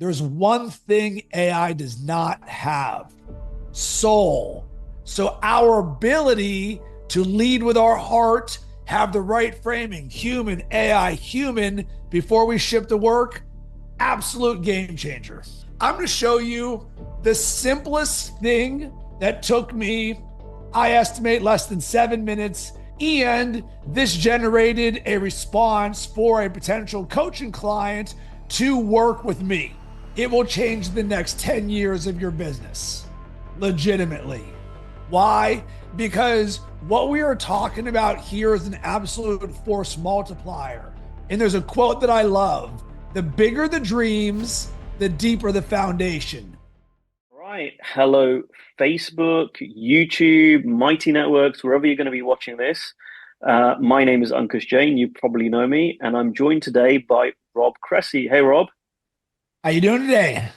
there's one thing AI does not have: soul. So our ability to lead with our heart, have the right framing, human, AI, human, before we ship the work, absolute game changer. I'm going to show you the simplest thing that took me, I estimate, less than 7 minutes. And this generated a response for a potential coaching client to work with me. It will change the next 10 years of your business, legitimately. Why? Because what we are talking about here is an absolute force multiplier. And there's a quote that I love: the bigger the dreams, the deeper the foundation. Right. Hello, Facebook, YouTube, Mighty Networks, wherever you're going to be watching this. My name is Ankush Jain. You probably know me, and I'm joined today by Rob Cressy. Hey, Rob. How you doing today?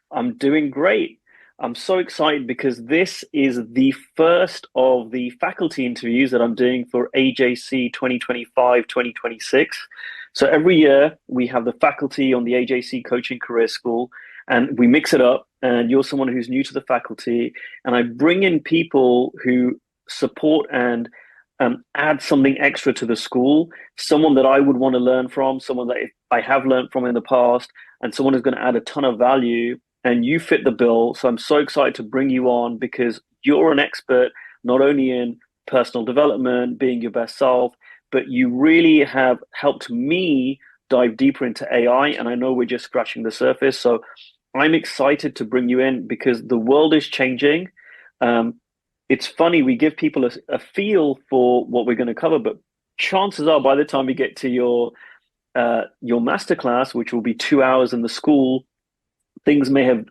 I'm doing great. I'm so excited because this is the first of the faculty interviews that I'm doing for AJC 2025-2026. So every year we have the faculty on the AJC Coaching Career School, and we mix it up. And you're someone who's new to the faculty, and I bring in people who support and add something extra to the school, someone that I would want to learn from, someone that I have learned from in the past, and someone who's going to add a ton of value. And you fit the bill. So I'm so excited to bring you on because you're an expert, not only in personal development, being your best self, but you really have helped me dive deeper into AI. And I know we're just scratching the surface. So I'm excited to bring you in because the world is changing. It's funny, we give people a feel for what we're going to cover, but chances are by the time we get to your masterclass, which will be 2 hours in the school, things may have,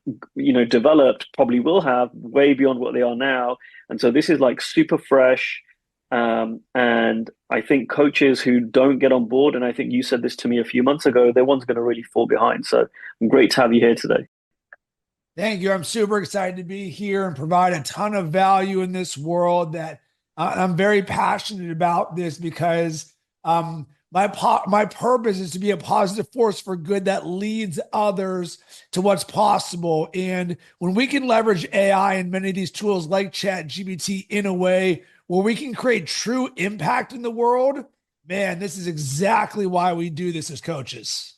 developed, probably will have, way beyond what they are now. And so this is like super fresh. And I think coaches who don't get on board, and I think you said this to me a few months ago, they're ones going to really fall behind. So great to have you here today. Thank you. I'm super excited to be here and provide a ton of value in this world that I'm very passionate about this because my purpose is to be a positive force for good that leads others to what's possible. And when we can leverage AI and many of these tools like ChatGPT in a way where we can create true impact in the world, man, this is exactly why we do this as coaches.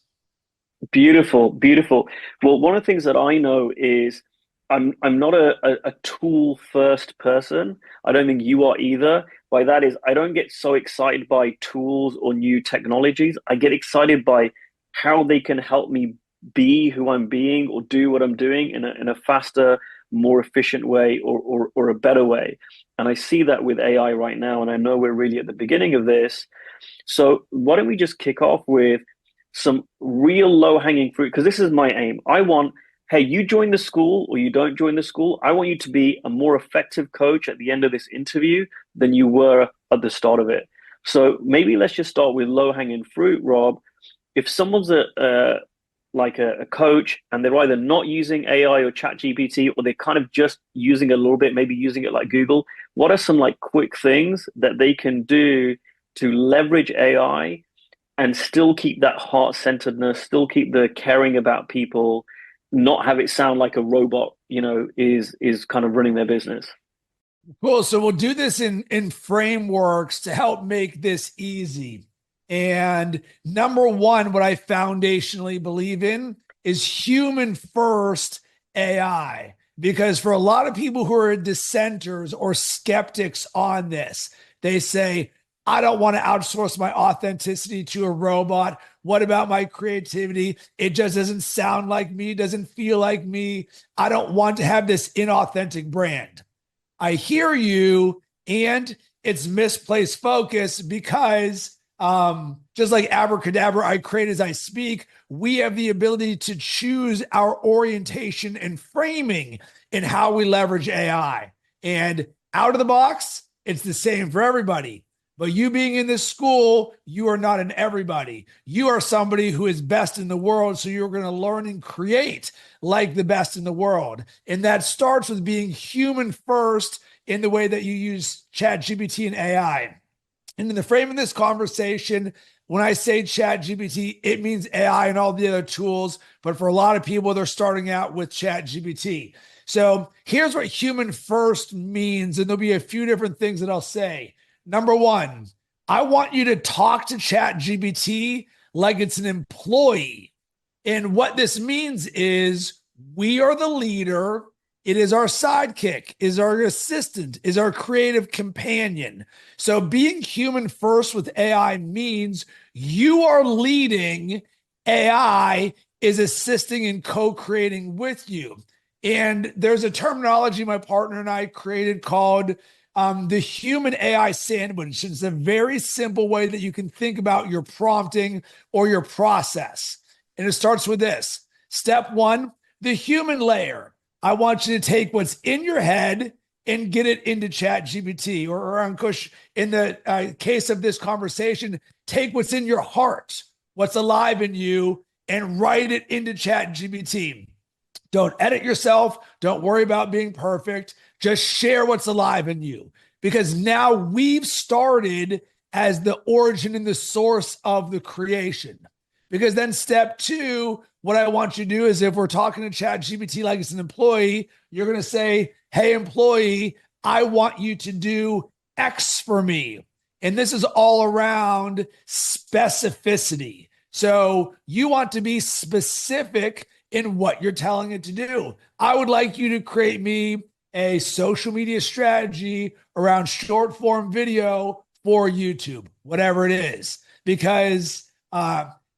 Beautiful, beautiful. Well, one of the things that I know is I'm not a tool first person. I don't think you are either. By that is, I don't get so excited by tools or new technologies. I get excited by how they can help me be who I'm being or do what I'm doing in a faster, more efficient way or a better way. And I see that with AI right now, and I know we're really at the beginning of this. So why don't we just kick off with some real low-hanging fruit? Because this is my aim. I want, hey, you join the school or you don't join the school, I want you to be a more effective coach at the end of this interview than you were at the start of it. So maybe let's just start with low-hanging fruit, Rob. If someone's a coach and they're either not using AI or ChatGPT, or they're kind of just using it a little bit, maybe using it like Google, what are some like quick things that they can do to leverage AI and still keep that heart-centeredness, still keep the caring about people, not have it sound like a robot, is kind of running their business? Cool. So we'll do this in frameworks to help make this easy. And number one, what I foundationally believe in is human first AI. Because for a lot of people who are dissenters or skeptics on this, they say, I don't want to outsource my authenticity to a robot. What about my creativity? It just doesn't sound like me, doesn't feel like me. I don't want to have this inauthentic brand. I hear you, and it's misplaced focus because just like abracadabra, I create as I speak, we have the ability to choose our orientation and framing in how we leverage AI. And out of the box, it's the same for everybody. But you being in this school, you are not an everybody. You are somebody who is best in the world. So you're going to learn and create like the best in the world. And that starts with being human first in the way that you use ChatGPT and AI. And in the frame of this conversation, when I say chat GPT, it means AI and all the other tools. But for a lot of people, they're starting out with chat GPT. So here's what human first means. And there'll be a few different things that I'll say. Number one, I want you to talk to chat GPT like it's an employee. And what this means is we are the leader. It is our sidekick, is our assistant, is our creative companion. So being human first with AI means you are leading, AI is assisting and co-creating with you. And there's a terminology my partner and I created called the human AI sandwich. It's a very simple way that you can think about your prompting or your process. And it starts with this. Step one, the human layer. I want you to take what's in your head and get it into chat GPT or Ankush. In the case of this conversation, take what's in your heart, what's alive in you, and write it into chat GPT. Don't edit yourself. Don't worry about being perfect. Just share what's alive in you, because now we've started as the origin and the source of the creation. Because then step two, what I want you to do is, if we're talking to chat GPT like it's an employee, you're going to say, hey, employee, I want you to do X for me. And this is all around specificity. So you want to be specific in what you're telling it to do. I would like you to create me a social media strategy around short form video for YouTube, whatever it is, because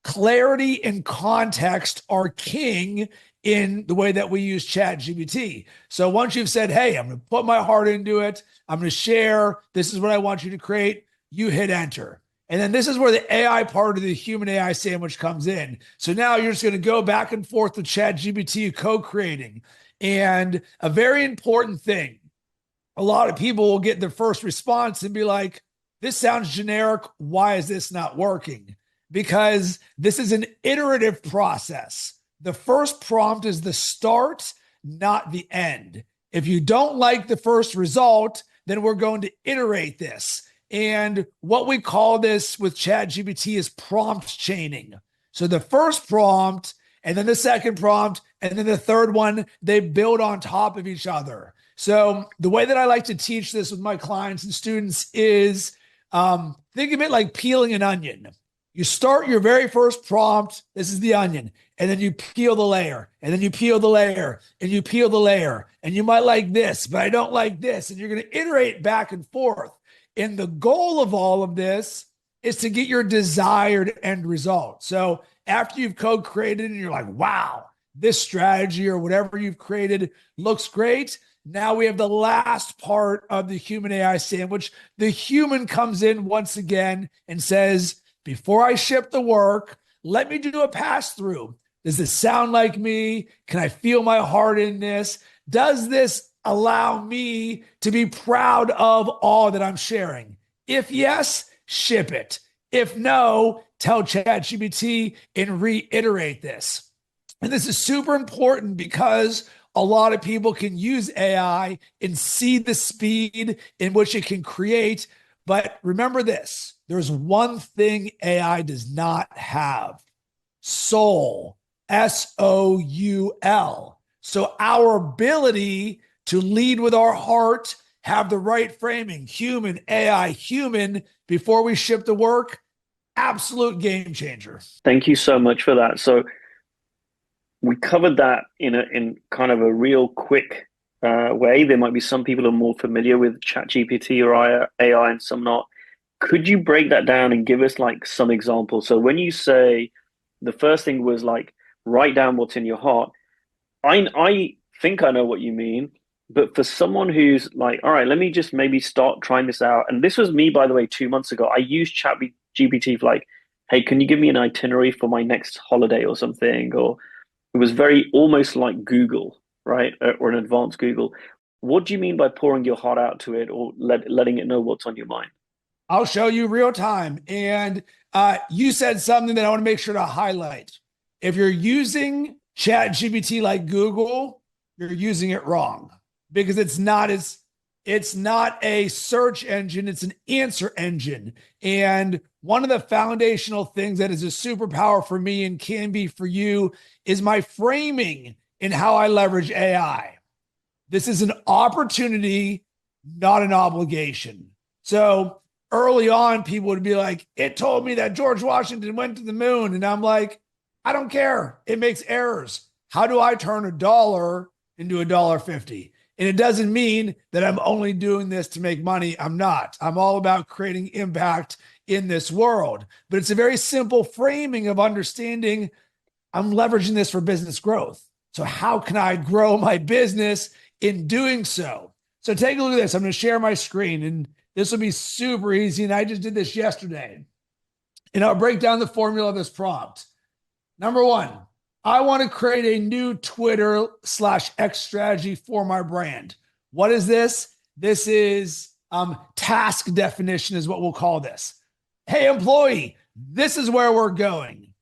clarity and context are king in the way that we use chat GPT. So once you've said, hey, I'm going to put my heart into it, I'm going to share, this is what I want you to create, you hit enter. And then this is where the AI part of the human AI sandwich comes in. So now you're just going to go back and forth with chat GPT co-creating. And a very important thing, a lot of people will get their first response and be like, this sounds generic. Why is this not working? Because this is an iterative process. The first prompt is the start, not the end. If you don't like the first result, then we're going to iterate this. And what we call this with ChatGPT is prompt chaining. So the first prompt, and then the second prompt, and then the third one, they build on top of each other. So the way that I like to teach this with my clients and students is think of it like peeling an onion. You start your very first prompt, this is the onion, and then you peel the layer, and then you peel the layer, and you peel the layer, and you might like this, but I don't like this, and you're going to iterate back and forth. And the goal of all of this is to get your desired end result. So after you've co-created and you're like, wow, this strategy or whatever you've created looks great, now we have the last part of the human AI sandwich. The human comes in once again and says, before I ship the work, let me do a pass through. Does this sound like me? Can I feel my heart in this? Does this allow me to be proud of all that I'm sharing? If yes, ship it. If no, tell ChatGPT and reiterate this. And this is super important because a lot of people can use AI and see the speed in which it can create. But remember this, there's one thing AI does not have: soul, SOUL. So our ability to lead with our heart, have the right framing, human, AI, human, before we ship the work, absolute game changer. Thank you so much for that. So we covered that in kind of a real quick way. There might be some people who are more familiar with ChatGPT or AI and some not. Could you break that down and give us like some examples? So when you say the first thing was like, write down what's in your heart, I think I know what you mean. But for someone who's like, all right, let me just maybe start trying this out. And this was me, by the way, 2 months ago. I used ChatGPT for like, hey, can you give me an itinerary for my next holiday or something? Or it was very almost like Google, right? Or an advanced Google. What do you mean by pouring your heart out to it or letting it know what's on your mind? I'll show you real time. And you said something that I want to make sure to highlight. If you're using ChatGPT like Google, you're using it wrong, because it's not as It's not a search engine, it's an answer engine. And one of the foundational things that is a superpower for me and can be for you is my framing in how I leverage AI. This is an opportunity, not an obligation. So early on, people would be like, it told me that George Washington went to the moon. And I'm like, I don't care. It makes errors. How do I turn $1 into $1.50? And it doesn't mean that I'm only doing this to make money. I'm not. I'm all about creating impact in this world. But it's a very simple framing of understanding I'm leveraging this for business growth. So how can I grow my business in doing so? So take a look at this. I'm going to share my screen, and this will be super easy. And I just did this yesterday. And I'll break down the formula of this prompt. Number one, I want to create a new Twitter/X strategy for my brand. What is this? This is task definition is what we'll call this. Hey, employee, this is where we're going.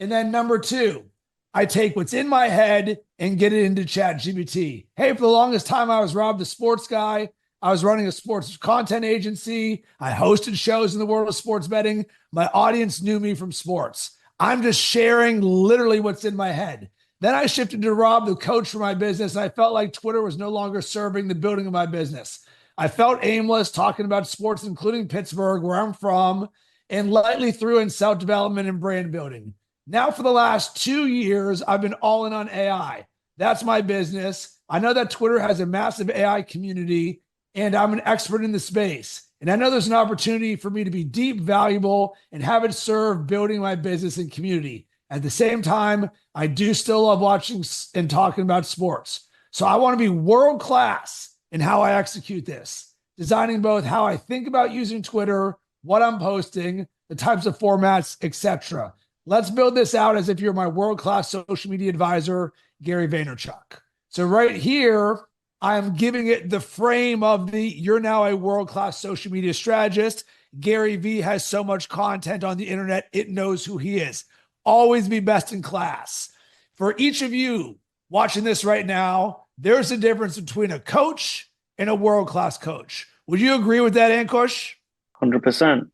And then number two, I take what's in my head and get it into ChatGPT. Hey, for the longest time, I was Rob the sports guy. I was running a sports content agency. I hosted shows in the world of sports betting. My audience knew me from sports. I'm just sharing literally what's in my head. Then I shifted to Rob, the coach for my business, and I felt like Twitter was no longer serving the building of my business. I felt aimless talking about sports, including Pittsburgh, where I'm from, and lightly threw in self-development and brand building. Now, for the last 2 years, I've been all in on AI. That's my business. I know that Twitter has a massive AI community, and I'm an expert in the space. And I know there's an opportunity for me to be deep, valuable, and have it serve building my business and community. At the same time, I do still love watching and talking about sports. So I want to be world-class in how I execute this, designing both how I think about using Twitter, what I'm posting, the types of formats, etc. Let's build this out as if you're my world-class social media advisor, Gary Vaynerchuk. So right here, I'm giving it the frame of you're now a world-class social media strategist. Gary V has so much content on the internet, it knows who he is. Always be best in class. For each of you watching this right now, there's a difference between a coach and a world-class coach. Would you agree with that, Ankush? 100%.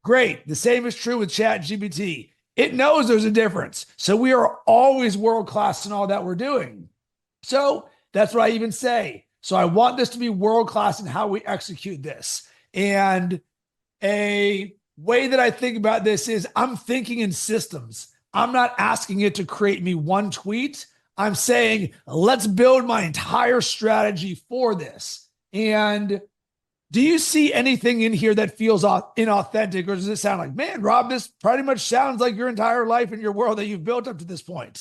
Great. The same is true with ChatGPT. It knows there's a difference. So we are always world-class in all that we're doing. So that's what I even say. So I want this to be world-class in how we execute this. And a way that I think about this is I'm thinking in systems. I'm not asking it to create me one tweet. I'm saying, let's build my entire strategy for this. And do you see anything in here that feels inauthentic, or does it sound like, man, Rob, this pretty much sounds like your entire life and your world that you've built up to this point?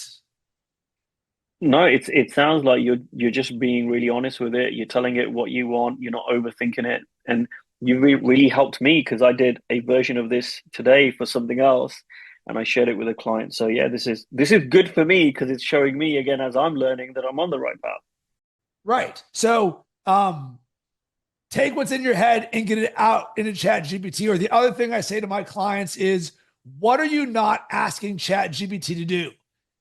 No, it sounds like you're just being really honest with it. You're telling it what you want. You're not overthinking it, and you really helped me because I did a version of this today for something else, and I shared it with a client. So yeah, this is good for me because it's showing me again as I'm learning that I'm on the right path. Right. So take what's in your head and get it out into ChatGPT. Or the other thing I say to my clients is, what are you not asking ChatGPT to do?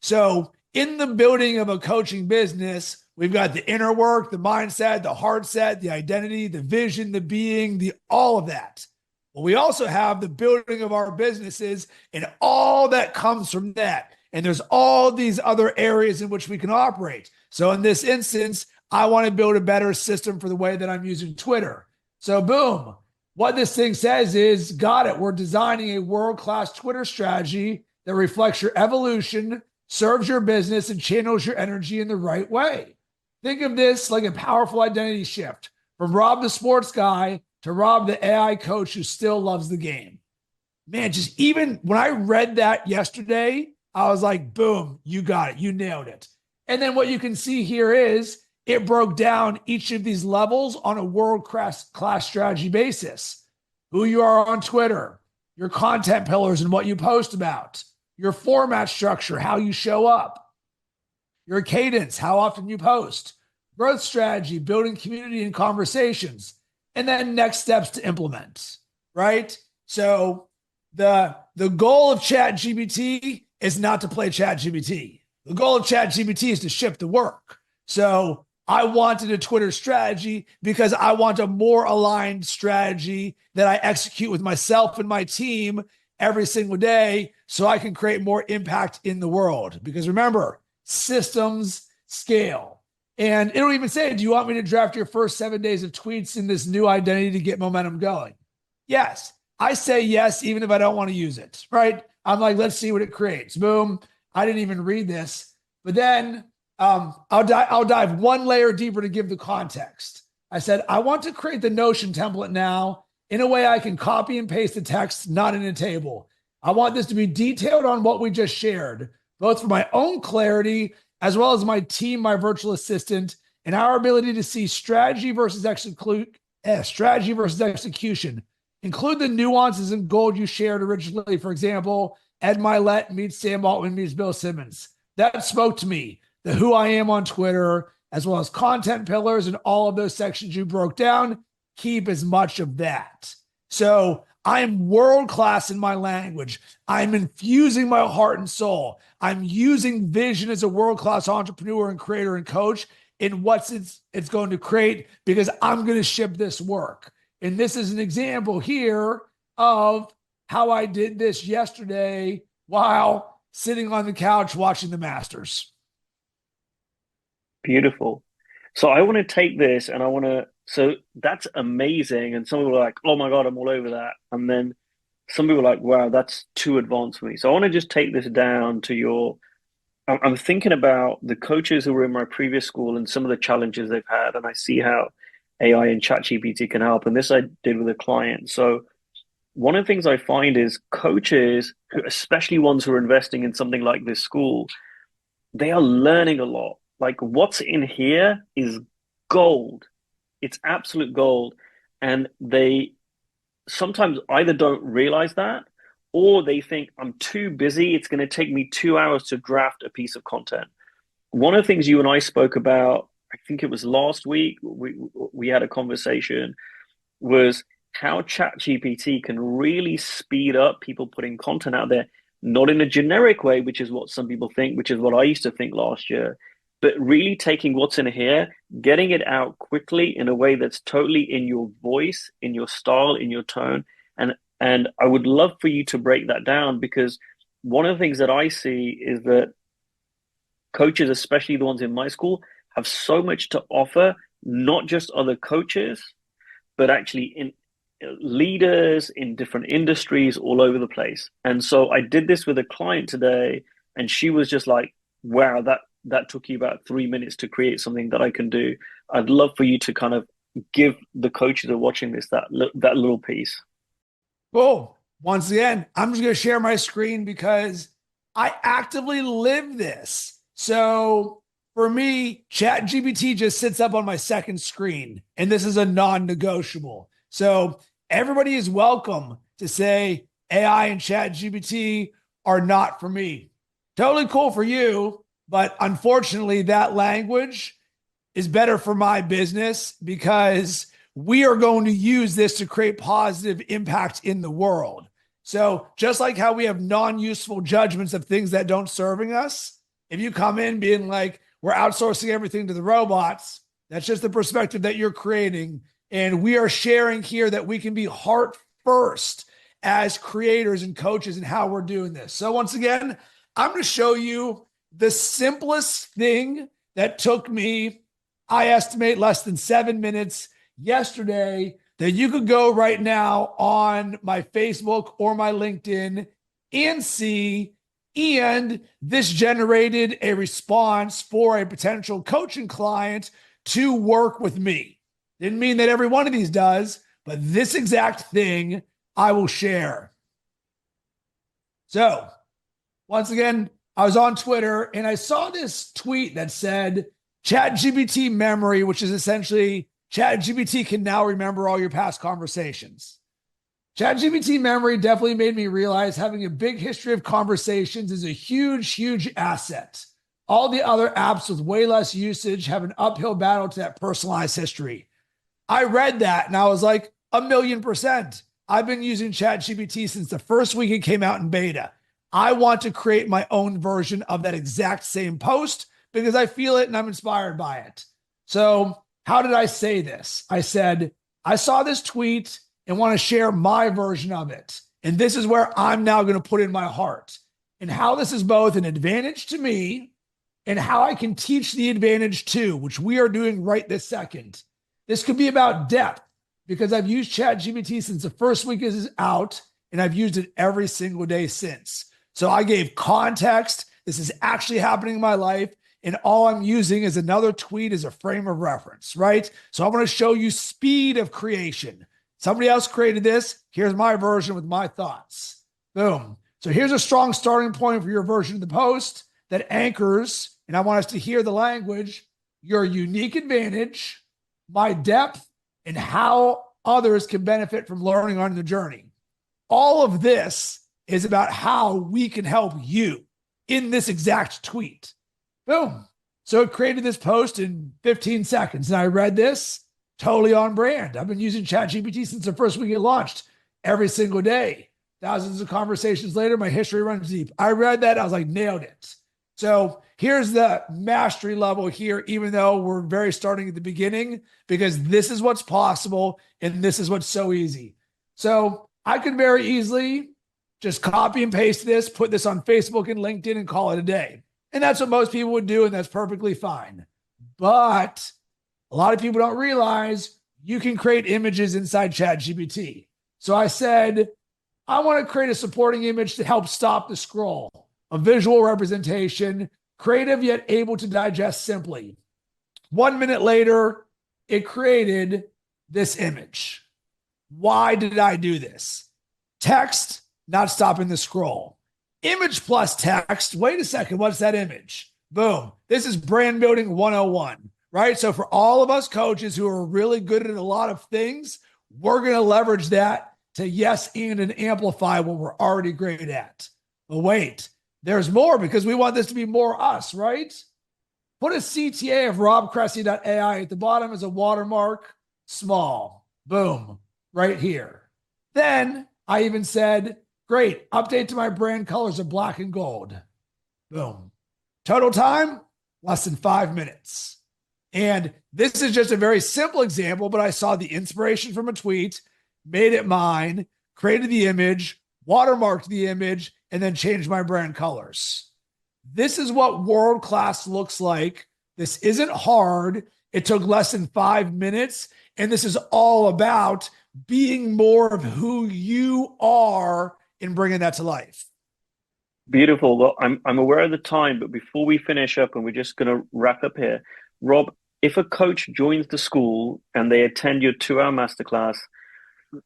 So in the building of a coaching business, we've got the inner work, the mindset, the heart set, the identity, the vision, the being, all of that. Well, we also have the building of our businesses and all that comes from that. And there's all these other areas in which we can operate. So in this instance, I want to build a better system for the way that I'm using Twitter. So boom, what this thing says is, got it. We're designing a world-class Twitter strategy that reflects your evolution, serves your business, and channels your energy in the right way. Think of this like a powerful identity shift from Rob the sports guy to Rob the AI coach who still loves the game. Man, just even when I read that yesterday, I was like, boom, you got it. You nailed it. And then what you can see here is it broke down each of these levels on a world-class strategy basis. Who you are on Twitter, your content pillars and what you post about, your format structure, how you show up, your cadence, how often you post, growth strategy, building community and conversations, and then next steps to implement, right? So the goal of ChatGPT is not to play ChatGPT. The goal of ChatGPT is to ship the work. So I wanted a Twitter strategy because I want a more aligned strategy that I execute with myself and my team every single day so I can create more impact in the world. Because remember, systems scale. And it'll even say, do you want me to draft your first 7 days of tweets in this new identity to get momentum going? Yes. I say yes, even if I don't want to use it, right? I'm like, let's see what it creates. Boom. I didn't even read this. But then I'll dive one layer deeper to give the context. I said, I want to create the Notion template now in a way I can copy and paste the text, not in a table. I want this to be detailed on what we just shared, both for my own clarity, as well as my team, my virtual assistant, and our ability to see strategy versus execution. Include the nuances and gold you shared originally. For example, Ed Milet meets Sam Altman meets Bill Simmons. That spoke to me. The who I am on Twitter, as well as content pillars and all of those sections you broke down, keep as much of that. So I'm world-class in my language. I'm infusing my heart and soul. I'm using vision as a world-class entrepreneur and creator and coach in what it's going to create because I'm going to ship this work. And this is an example here of how I did this yesterday while sitting on the couch watching the Masters. Beautiful. So I want to take this and so that's amazing. And some people are like, oh my God, I'm all over that. And then some people are like, wow, that's too advanced for me. So I want to just take this down to I'm thinking about the coaches who were in my previous school and some of the challenges they've had. And I see how AI and ChatGPT can help. And this I did with a client. So one of the things I find is coaches, especially ones who are investing in something like this school, they are learning a lot. Like what's in here is gold. It's absolute gold. And they sometimes either don't realize that or they think I'm too busy. It's going to take me 2 hours to draft a piece of content. One of the things you and I spoke about, I think it was last week, we had a conversation, was how ChatGPT can really speed up people putting content out there, not in a generic way, which is what some people think, which is what I used to think last year, but really taking what's in here, getting it out quickly in a way that's totally in your voice, in your style, in your tone. And I would love for you to break that down because one of the things that I see is that coaches, especially the ones in my school, have so much to offer, not just other coaches, but actually in leaders in different industries all over the place. And so I did this with a client today, and she was just like, wow, that took you about 3 minutes to create something that I can do. I'd love for you to kind of give the coaches who are watching this that little piece. Cool. Once again, I'm just going to share my screen because I actively live this. So for me, ChatGPT just sits up on my second screen, and this is a non-negotiable. So everybody is welcome to say AI and ChatGPT are not for me. Totally cool for you, but unfortunately, that language is better for my business because we are going to use this to create positive impact in the world. So just like how we have non-useful judgments of things that don't serving us, if you come in being like, we're outsourcing everything to the robots, that's just the perspective that you're creating. And we are sharing here that we can be heart first as creators and coaches and how we're doing this. So once again, I'm going to show you the simplest thing that took me, I estimate, less than 7 minutes yesterday that you could go right now on my Facebook or my LinkedIn and see. And this generated a response for a potential coaching client to work with me. Didn't mean that every one of these does, but this exact thing I will share. So once again, I was on Twitter and I saw this tweet that said ChatGPT memory, which is essentially ChatGPT can now remember all your past conversations. ChatGPT memory definitely made me realize having a big history of conversations is a huge, huge asset. All the other apps with way less usage have an uphill battle to that personalized history. I read that and I was like, 1,000,000%. I've been using ChatGPT since the first week it came out in beta. I want to create my own version of that exact same post because I feel it and I'm inspired by it. So how did I say this? I said, I saw this tweet and want to share my version of it. And this is where I'm now going to put in my heart and how this is both an advantage to me and how I can teach the advantage too, which we are doing right this second. This could be about depth because I've used ChatGPT since the first week is out and I've used it every single day since. So I gave context. This is actually happening in my life. And all I'm using is another tweet as a frame of reference, right? So I want to show you speed of creation. Somebody else created this. Here's my version with my thoughts. Boom. So here's a strong starting point for your version of the post that anchors, and I want us to hear the language, your unique advantage, my depth, and how others can benefit from learning on the journey. All of this is about how we can help you in this exact tweet. Boom. So it created this post in 15 seconds. And I read this, totally on brand. I've been using ChatGPT since the first week it launched every single day. Thousands of conversations later, my history runs deep. I read that. I was like, nailed it. So here's the mastery level here, even though we're very starting at the beginning, because this is what's possible. And this is what's so easy. So I could very easily just copy and paste this, put this on Facebook and LinkedIn and call it a day. And that's what most people would do, and that's perfectly fine. But a lot of people don't realize you can create images inside ChatGPT. So I said, I want to create a supporting image to help stop the scroll, a visual representation, creative yet able to digest simply. 1 minute later, it created this image. Why did I do this? Text, not stopping the scroll. Image plus text. Wait a second. What's that image? Boom. This is brand building 101, right? So for all of us coaches who are really good at a lot of things, we're going to leverage that to yes and amplify what we're already great at. But wait, there's more because we want this to be more us, right? Put a CTA of robcressy.ai at the bottom as a watermark, small. Boom, right here. Then I even said, great, update to my brand colors of black and gold. Boom. Total time, less than 5 minutes. And this is just a very simple example, but I saw the inspiration from a tweet, made it mine, created the image, watermarked the image, and then changed my brand colors. This is what world-class looks like. This isn't hard. It took less than 5 minutes. And this is all about being more of who you are in bringing that to life. Beautiful. Well, I'm aware of the time, but before we finish up, and we're just going to wrap up here, Rob, if a coach joins the school and they attend your 2-hour masterclass,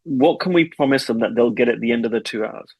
what can we promise them that they'll get at the end of the 2 hours?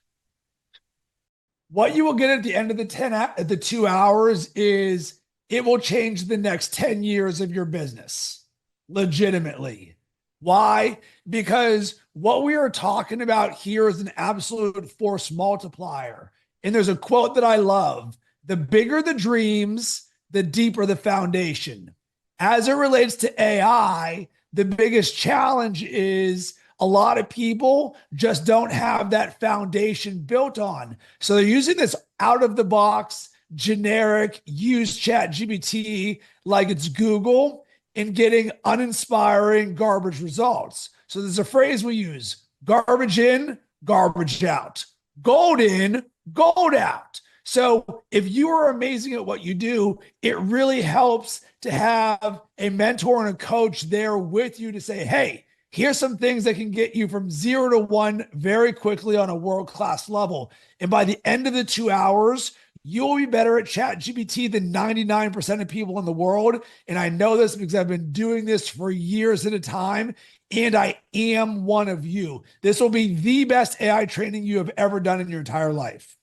What you will get at the end of the 2 hours is it will change the next 10 years of your business. Legitimately. Why? Because what we are talking about here is an absolute force multiplier. And there's a quote that I love. The bigger the dreams, the deeper the foundation. As it relates to AI, the biggest challenge is a lot of people just don't have that foundation built on. So they're using this out of the box, generic, use ChatGPT like it's Google and getting uninspiring garbage results. So there's a phrase we use, garbage in, garbage out, gold in, gold out. So if you are amazing at what you do, it really helps to have a mentor and a coach there with you to say, hey, here's some things that can get you from 0 to 1 very quickly on a world-class level. And by the end of the 2 hours, you'll be better at ChatGPT than 99% of people in the world. And I know this because I've been doing this for years at a time, and I am one of you. This will be the best AI training you have ever done in your entire life.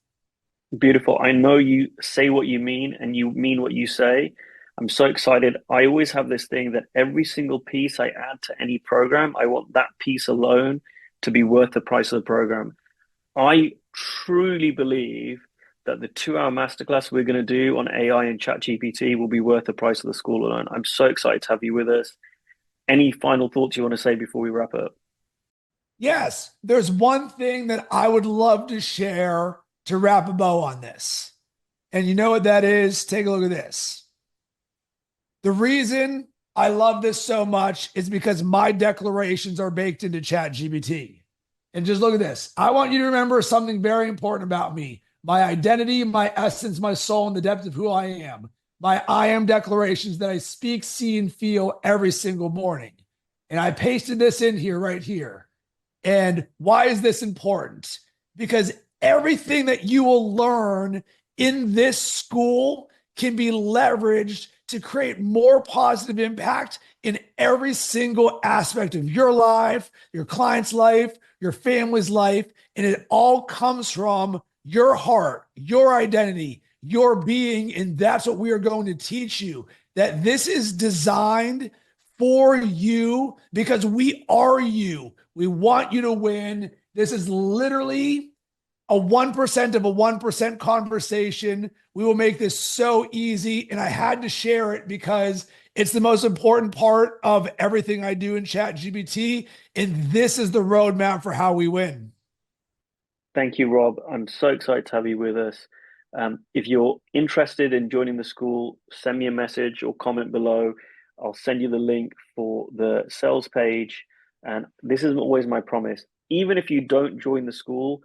Beautiful. I know you say what you mean and you mean what you say. I'm so excited. I always have this thing that every single piece I add to any program, I want that piece alone to be worth the price of the program. I truly believe that the 2-hour masterclass we're going to do on AI and ChatGPT will be worth the price of the school alone. I'm so excited to have you with us. Any final thoughts you want to say before we wrap up? Yes, there's one thing that I would love to share to wrap a bow on this. And you know what that is? Take a look at this. The reason I love this so much is because my declarations are baked into ChatGPT. And just look at this. I want you to remember something very important about me: my identity, my essence, my soul, and the depth of who I am. My I am declarations that I speak, see, and feel every single morning. And I pasted this in here right here. And why is this important? Because everything that you will learn in this school can be leveraged to create more positive impact in every single aspect of your life, your client's life, your family's life. And it all comes from your heart, your identity, your being. And that's what we are going to teach you, that this is designed for you because we are you. We want you to win. This is literally a 1% of a 1% conversation. We will make this so easy. And I had to share it because it's the most important part of everything I do in ChatGPT. And this is the roadmap for how we win. Thank you, Rob. I'm so excited to have you with us. If you're interested in joining the school, send me a message or comment below. I'll send you the link for the sales page. And this is always my promise. Even if you don't join the school,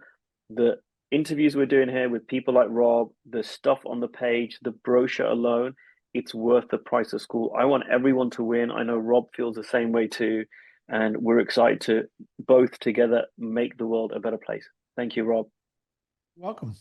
the interviews we're doing here with people like Rob, the stuff on the page, the brochure alone, it's worth the price of school. I want everyone to win. I know Rob feels the same way too. And we're excited to both together make the world a better place. Thank you, Rob. Welcome.